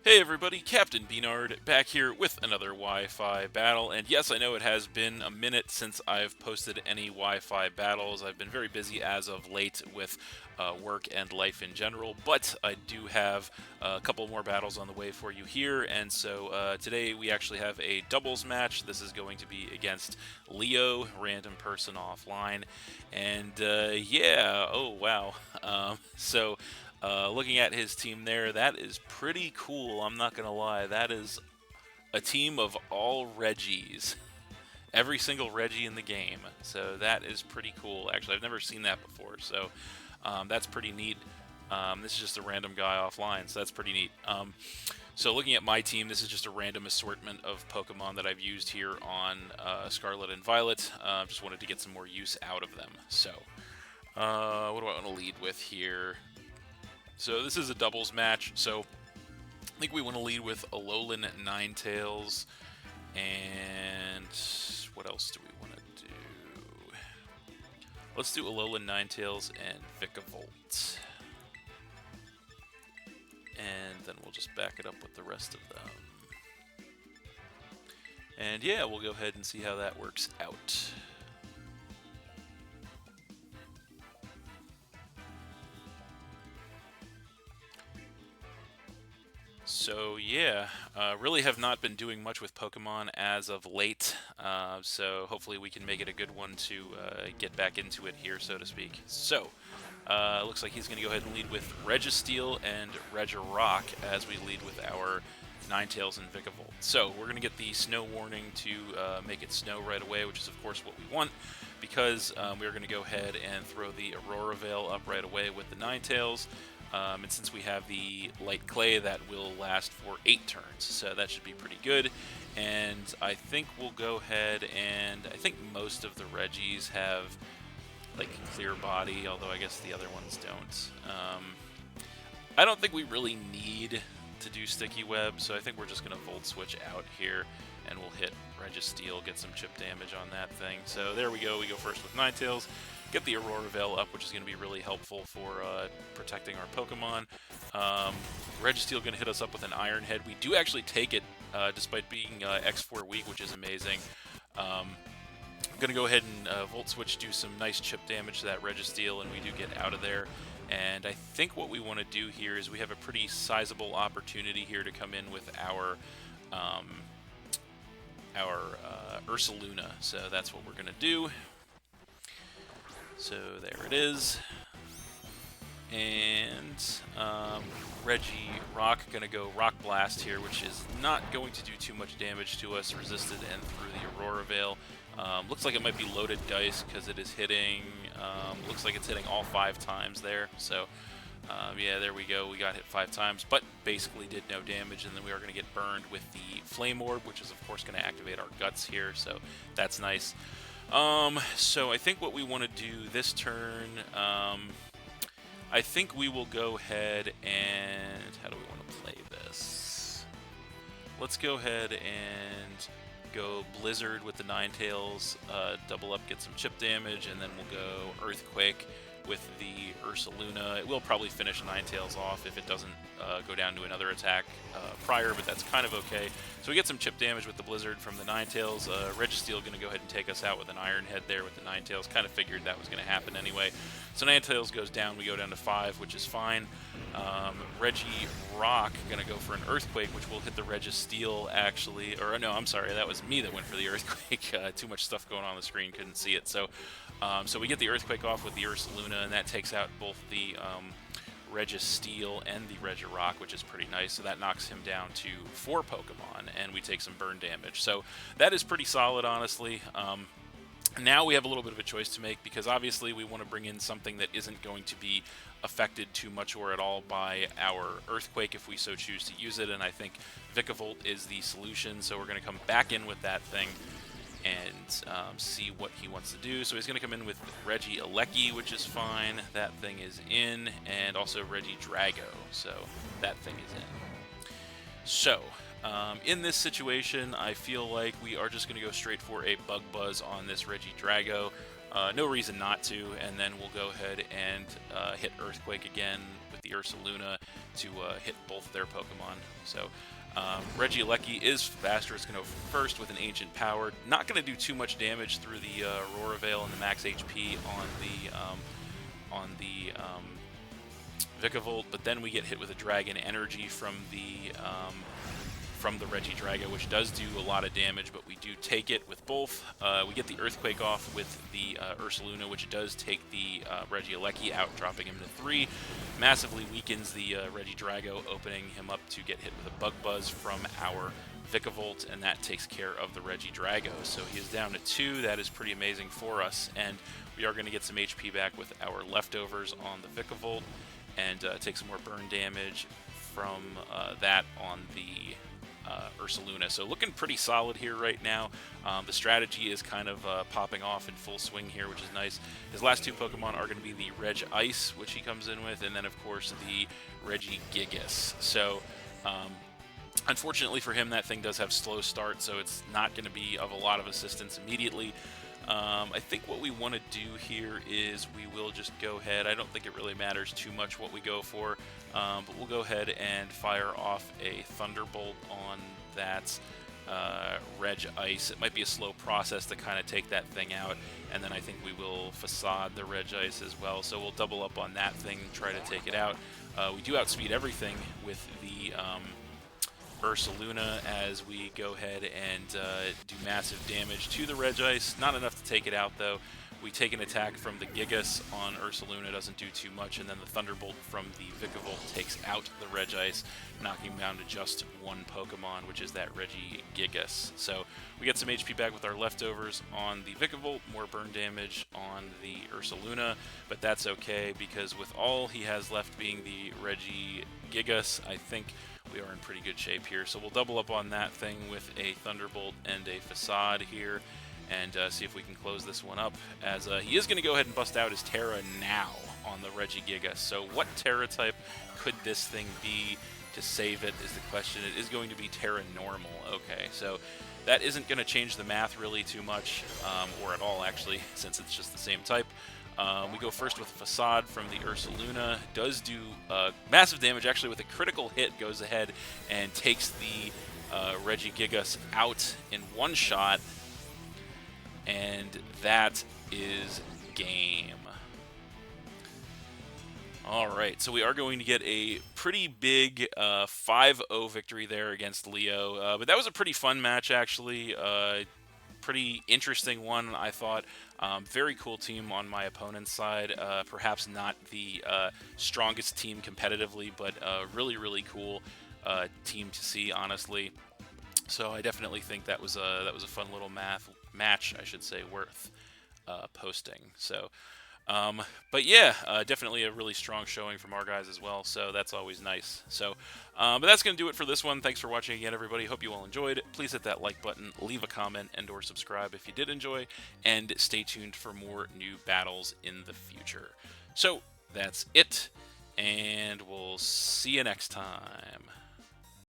Hey everybody, Captain B-Nard back here with another Wi-Fi battle, and yes, I know it has been a minute since I've posted any Wi-Fi battles. I've been very busy as of late with work and life in general, but I do have a couple more battles on the way for you here, and so today we actually have a doubles match. This is going to be against Leo, random person offline, and yeah, oh wow. Looking at his team there, that is pretty cool. I'm not going to lie. That is a team of all Reggies. Every single Reggie in the game. So that is pretty cool. Actually, I've never seen that before. So that's pretty neat. This is just a random guy offline. So that's pretty neat. So looking at my team, this is just a random assortment of Pokemon that I've used here on Scarlet and Violet. Just wanted to get some more use out of them. So what do I want to lead with here? So this is a doubles match, so I think we want to lead with Alolan Ninetales, and what else do we want to do? Let's do Alolan Ninetales and Vikavolt. And then we'll just back it up with the rest of them. And yeah, we'll go ahead and see how that works out. So yeah, really have not been doing much with Pokemon as of late, so hopefully we can make it a good one to get back into it here, so to speak. So, looks like he's going to go ahead and lead with Registeel and Regirock as we lead with our Ninetales and Vikavolt. So we're going to get the snow warning to make it snow right away, which is of course what we want, because we're going to go ahead and throw the Aurora Veil up right away with the Ninetales. And since we have the light clay, that will last for 8 turns, so that should be pretty good. And I think we'll go ahead and I think most of the Reggies have like clear body, although I guess the other ones don't. I don't think we really need to do sticky web, so I think we're just going to Volt Switch out here, and we'll hit Registeel, get some chip damage on that thing. So there we go. We go first with Ninetales. Get the Aurora Veil up, which is going to be really helpful for protecting our Pokemon. Registeel going to hit us up with an Iron Head. We do actually take it, despite being X4 weak, which is amazing. I'm going to go ahead and Volt Switch, do some nice chip damage to that Registeel, and we do get out of there. And I think what we want to do here is we have a pretty sizable opportunity here to come in with our Ursaluna. So that's what we're going to do. So there it is. And Regirock going to go Rock Blast here, which is not going to do too much damage to us, resisted and through the Aurora Veil. Looks like it might be loaded dice because it is hitting, looks like it's hitting all 5 times there. So yeah, there we go. We got hit 5 times, but basically did no damage, and then we are going to get burned with the Flame Orb, which is of course going to activate our Guts here, so that's nice. So I think what we want to do this turn, I think we will go ahead and, how do we want to play this? Let's go ahead and go Blizzard with the Ninetales, double up, get some chip damage, and then we'll go Earthquake with the Ursaluna. It will probably finish Ninetales off if it doesn't go down to another attack prior, but that's kind of okay. So we get some chip damage with the Blizzard from the Ninetales. Registeel going to go ahead and take us out with an Iron Head there with the Ninetales. Kind of figured that was going to happen anyway. So Ninetales goes down, we go down to 5, which is fine. Regirock going to go for an Earthquake, which will hit the Registeel actually. Or no, I'm sorry, that was me that went for the Earthquake. Too much stuff going on the screen, couldn't see it. So we get the Earthquake off with the Ursaluna, and that takes out both the Registeel and the Regirock, which is pretty nice. So that knocks him down to 4 Pokemon, and we take some burn damage. So that is pretty solid, honestly. Now we have a little bit of a choice to make, because obviously we want to bring in something that isn't going to be affected too much or at all by our Earthquake if we so choose to use it, and I think Vikavolt is the solution. So we're going to come back in with that thing and see what he wants to do. So he's going to come in with Regieleki, which is fine. That thing is in, and also Regidrago, so that thing is in. So in this situation, I feel like we are just going to go straight for a Bug Buzz on this Regidrago. No reason not to, and then we'll go ahead and hit Earthquake again with the Ursaluna to hit both their Pokemon. So Regieleki is faster. It's going to go first with an Ancient Power. Not going to do too much damage through the Aurora Veil and the max HP on the Vikavolt, but then we get hit with a Dragon Energy from the Regidrago, which does do a lot of damage, but we do take it with both. We get the Earthquake off with the Ursaluna, which does take the Regieleki out, dropping him to 3. Massively weakens the Regidrago, opening him up to get hit with a Bug Buzz from our Vikavolt, and that takes care of the Regidrago. So he is down to 2. That is pretty amazing for us, and we are going to get some HP back with our leftovers on the Vikavolt, and take some more burn damage from that on the Ursaluna. So looking pretty solid here right now. The strategy is kind of popping off in full swing here, which is nice. His last 2 Pokemon are going to be the Regice, which he comes in with, and then of course the Regigigas. So unfortunately for him, that thing does have slow start, so it's not going to be of a lot of assistance immediately. I think what we want to do here is we will just go ahead. I don't think it really matters too much what we go for, but we'll go ahead and fire off a Thunderbolt on that Regice. It might be a slow process to kind of take that thing out, and then I think we will Facade the Regice as well. So we'll double up on that thing, try to take it out. We do outspeed everything with the Ursaluna as we go ahead and do massive damage to the Regice. Not enough to take it out, though. We take an attack from the Gigas on Ursaluna, doesn't do too much, and then the Thunderbolt from the Vikavolt takes out the Regice, knocking him down to just 1 Pokemon, which is that Regigigas. So we get some HP back with our leftovers on the Vikavolt, more burn damage on the Ursaluna, but that's okay, because with all he has left being the Regigigas, I think we are in pretty good shape here. So we'll double up on that thing with a Thunderbolt and a Facade here, and see if we can close this one up, as he is going to go ahead and bust out his Terra now on the Regigigas. So what Terra type could this thing be to save it is the question. It is going to be Terra Normal. Okay, so that isn't going to change the math really too much, or at all actually, since it's just the same type. We go first with Facade from the Ursaluna. Does do massive damage, actually with a critical hit, goes ahead and takes the Regigigas out in one shot, and that is game. Alright, so we are going to get a pretty big 5-0 victory there against Leo, but that was a pretty fun match actually. Pretty interesting one, I thought. Very cool team on my opponent's side. Perhaps not the strongest team competitively, but really, really cool team to see, honestly. So I definitely think that was a fun little match, I should say, worth posting. So, but yeah, definitely a really strong showing from our guys as well. So that's always nice. So, but that's going to do it for this one. Thanks for watching again, everybody. Hope you all enjoyed. Please hit that like button, leave a comment, and/or subscribe if you did enjoy, and stay tuned for more new battles in the future. So that's it, and we'll see you next time.